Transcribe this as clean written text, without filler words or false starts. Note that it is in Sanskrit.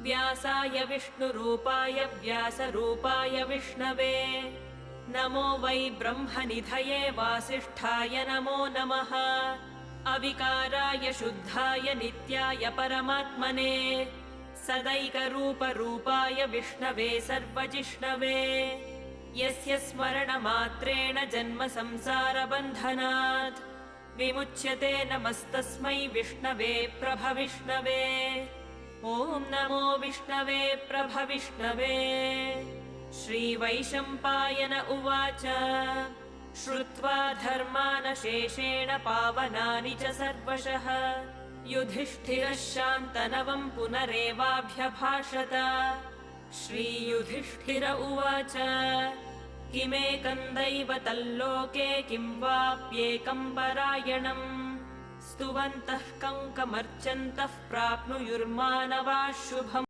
व्यासाय विष्णुरूपाय व्यासरूपाय विष्णवे नमो वै ब्रह्मनिधये वासिष्ठाय नमो नमः अविकाराय शुद्धाय नित्याय परमात्मने सदैकरूपरूपाय विष्णवे सर्वजिष्णवे यस्य स्मरणमात्रेण जन्म संसारबन्धनात् विमुच्यते नमस्तस्मै विष्णवे प्रभविष्णवे ॐ नमो विष्णवे प्रभविष्णवे श्रीवैशम्पायन उवाच श्रुत्वा धर्मानशेषेण पावनानि च सर्वशः युधिष्ठिरः शान्तनवं पुनरेवाभ्यभाषत श्रीयुधिष्ठिर उवाच किमेकं दैवतल्लोके किं वाप्येकं परायणम् स्तुवन्तः कङ्कमर्चन्तः प्राप्नुयुर्मानवाः शुभम्।